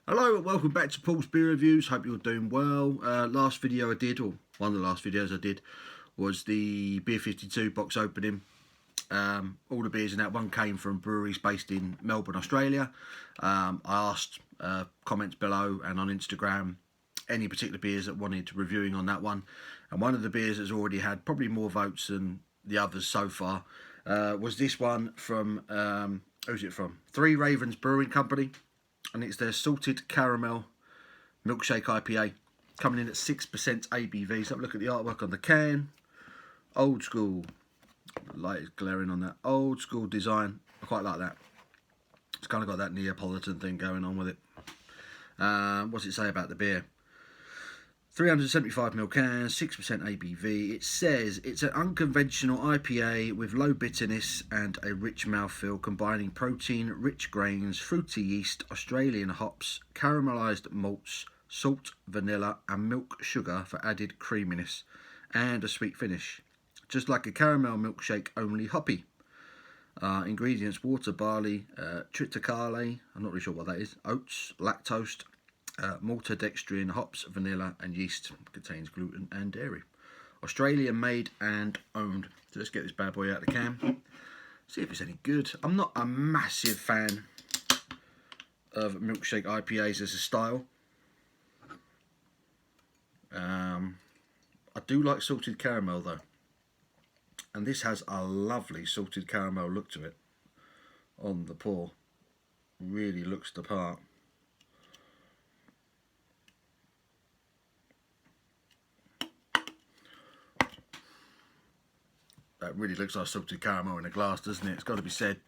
Hello and welcome back to Paul's Beer Reviews. Hope you're doing well. Last video I did, or one of the last videos I did, was the Beer 52 box opening. All the beers in that one came from breweries based in Melbourne, Australia. I asked comments below and on Instagram any particular beers that wanted reviewing on that one. And one of the beers that's already had probably more votes than the others so far was this one from, who's it from? Three Ravens Brewing Company. And it's their Salted Caramel Milkshake IPA, coming in at 6% ABV. So look at the artwork on the can. Old school. The light is glaring on that. Old school design. I quite like that. It's kind of got that Neapolitan thing going on with it. What's it say about the beer? 375ml can, 6% ABV. It says it's an unconventional IPA with low bitterness and a rich mouthfeel, combining protein, rich grains, fruity yeast, Australian hops, caramelised malts, salt, vanilla and milk sugar for added creaminess and a sweet finish. Just like a caramel milkshake, only hoppy. Ingredients: water, barley, triticale, I'm not really sure what that is, oats, lactose, maltodextrin, hops, vanilla and yeast. Contains gluten and dairy. Australian made and owned. So let's get this bad boy out of the can. See if it's any good. I'm not a massive fan of milkshake IPAs as a style. I do like salted caramel though. And this has a lovely salted caramel look to it on the pour. Really looks the part. That really looks like salted caramel in a glass, doesn't it? It's got to be said.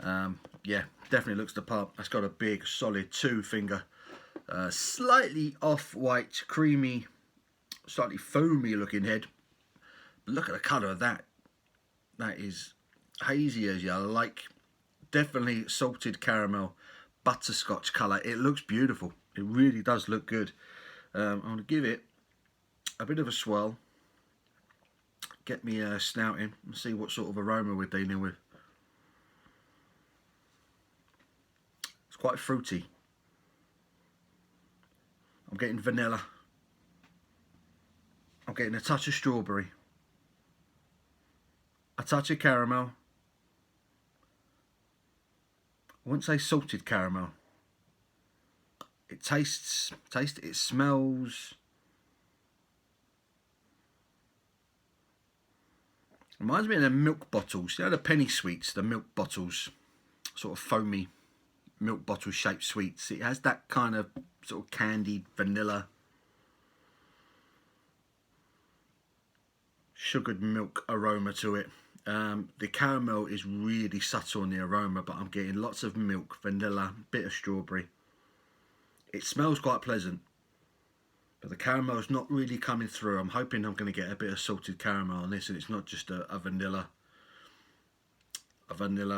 Yeah, definitely looks the part. It's got a big, solid 2-finger. Slightly off-white, creamy, slightly foamy looking head. But look at the colour of that. That is hazy as you like. Definitely salted caramel, butterscotch colour. It looks beautiful. It really does look good. I'm going to give it a bit of a swirl. Get me snouting and see what sort of aroma we're dealing with. It's quite fruity. I'm getting vanilla. I'm getting a touch of strawberry. A touch of caramel. I wouldn't say salted caramel. It it smells. Reminds me of the milk bottles. You know the penny sweets, the milk bottles, sort of foamy milk bottle shaped sweets. It has that kind of sort of candied vanilla, sugared milk aroma to it. The caramel is really subtle in the aroma, but I'm getting lots of milk, vanilla, bit of strawberry. It smells quite pleasant, but the caramel is not really coming through. I'm hoping I'm going to get a bit of salted caramel on this, and it's not just a vanilla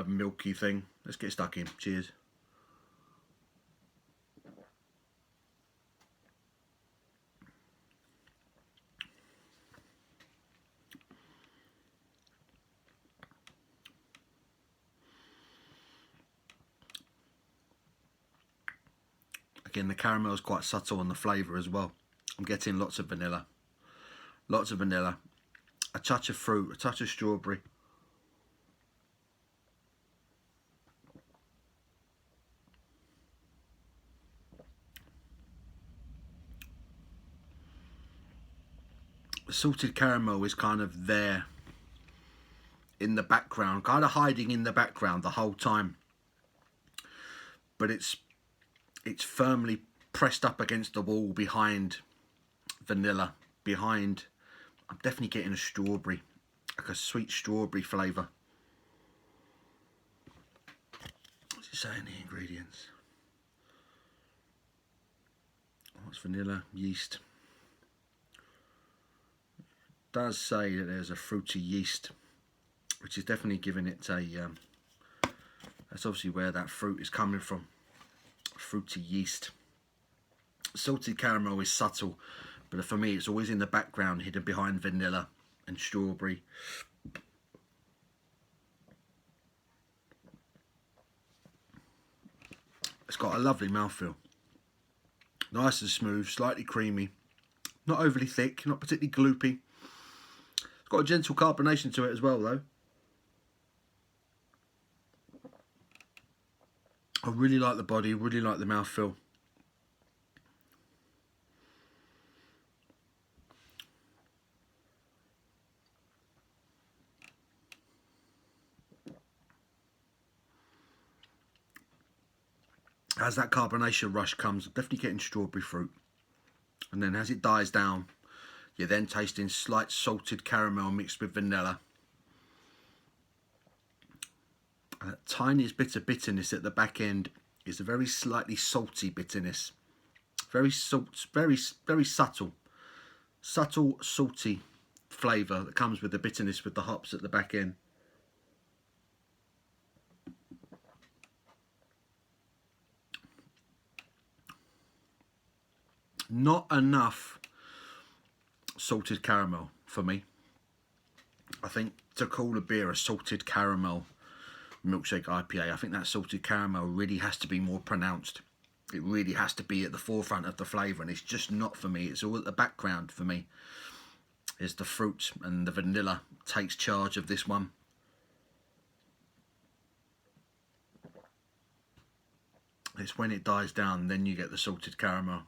milky thing. Let's get stuck in. Cheers. Again, the caramel is quite subtle on the flavour as well. I'm getting lots of vanilla. Lots of vanilla. A touch of fruit, a touch of strawberry. The salted caramel is kind of there in the background, kind of hiding in the background the whole time. But it's firmly pressed up against the wall behind vanilla, behind. I'm definitely getting a strawberry, like a sweet strawberry flavour. What's it say in the ingredients? Oh, it's vanilla, yeast. It does say that there's a fruity yeast, which is definitely giving it a, that's obviously where that fruit is coming from. Fruity yeast. Salted caramel is subtle, but for me it's always in the background, hidden behind vanilla and strawberry. It's got a lovely mouthfeel. Nice and smooth, slightly creamy. Not overly thick, not particularly gloopy. It's got a gentle carbonation to it as well though. I really like the body, really like the mouthfeel. As that carbonation rush comes, I'm definitely getting strawberry fruit. And then as it dies down, you're then tasting slight salted caramel mixed with vanilla. And that tiniest bit of bitterness at the back end is a very slightly salty bitterness. Very subtle, salty flavour that comes with the bitterness with the hops at the back end. Not enough salted caramel for me. I think to call a beer a salted caramel milkshake IPA, I think that salted caramel really has to be more pronounced. It really has to be at the forefront of the flavour, and it's just not for me. It's all at the background for me. It's the fruit and the vanilla takes charge of this one. It's when it dies down, then you get the salted caramel.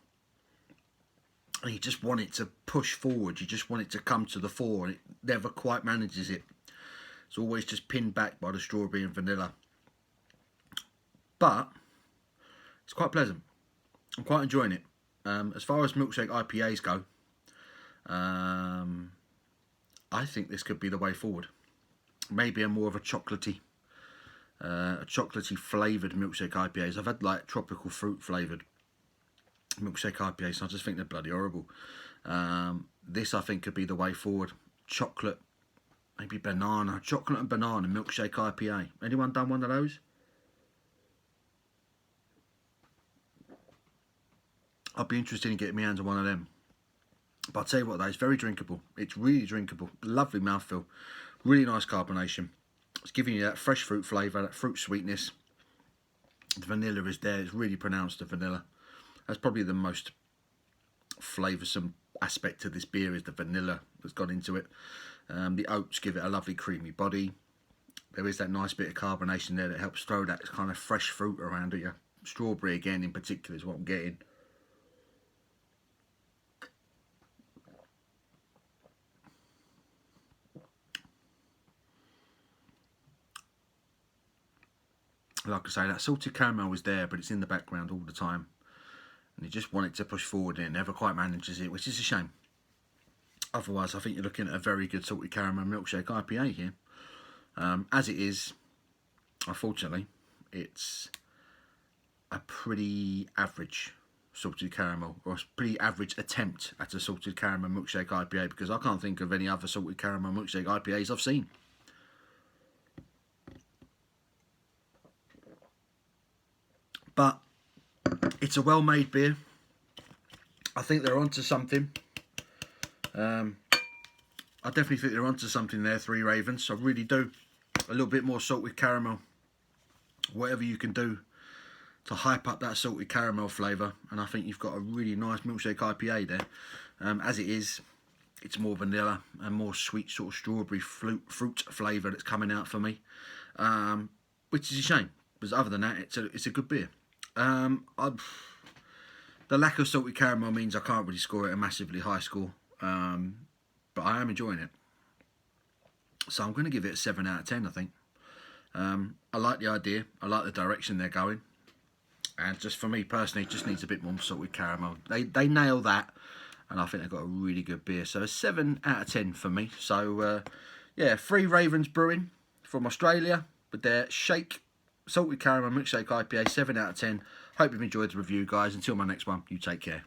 And you just want it to push forward. You just want it to come to the fore, and it never quite manages it. It's always just pinned back by the strawberry and vanilla. But it's quite pleasant. I'm quite enjoying it. As far as milkshake IPAs go, I think this could be the way forward. Maybe a more of a chocolatey flavoured milkshake IPAs. I've had like tropical fruit flavoured milkshake IPAs, and I just think they're bloody horrible. This I think could be the way forward. Chocolate, maybe banana, chocolate and banana milkshake IPA. Anyone done one of those? I'd be interested in getting my hands on one of them. But I'll tell you what though, it's very drinkable. It's really drinkable. Lovely mouthfeel. Really nice carbonation. It's giving you that fresh fruit flavour, that fruit sweetness. The vanilla is there. It's really pronounced, the vanilla. That's probably the most flavoursome aspect of this beer, is the vanilla that's gone into it. The oats give it a lovely creamy body. There is that nice bit of carbonation there that helps throw that kind of fresh fruit around it. Strawberry again in particular is what I'm getting. Like I say, that salted caramel was there, but it's in the background all the time. And you just want it to push forward, and it never quite manages it, which is a shame. Otherwise, I think you're looking at a very good salted caramel milkshake IPA here. As it is, unfortunately, it's a pretty average salted caramel, or a pretty average attempt at a salted caramel milkshake IPA, because I can't think of any other salted caramel milkshake IPAs I've seen. But it's a well-made beer. I think they're onto something. I definitely think they're onto something there, Three Ravens. I really do. A little bit more salt with caramel. Whatever you can do to hype up that salted caramel flavour, and I think you've got a really nice milkshake IPA there. As it is, it's more vanilla and more sweet sort of strawberry fruit flavour that's coming out for me, which is a shame, because other than that, it's a good beer. The lack of salted caramel means I can't really score it a massively high score, but I am enjoying it. So I'm going to give it a 7 out of 10, I think. I like the idea, I like the direction they're going, and just for me personally, it just needs a bit more salted caramel. They nail that, and I think they've got a really good beer. So a 7 out of 10 for me. So yeah, Three Ravens Brewing from Australia with their Shake Salted Caramel Milkshake IPA, 7 out of 10. Hope you've enjoyed the review, guys. Until my next one, you take care.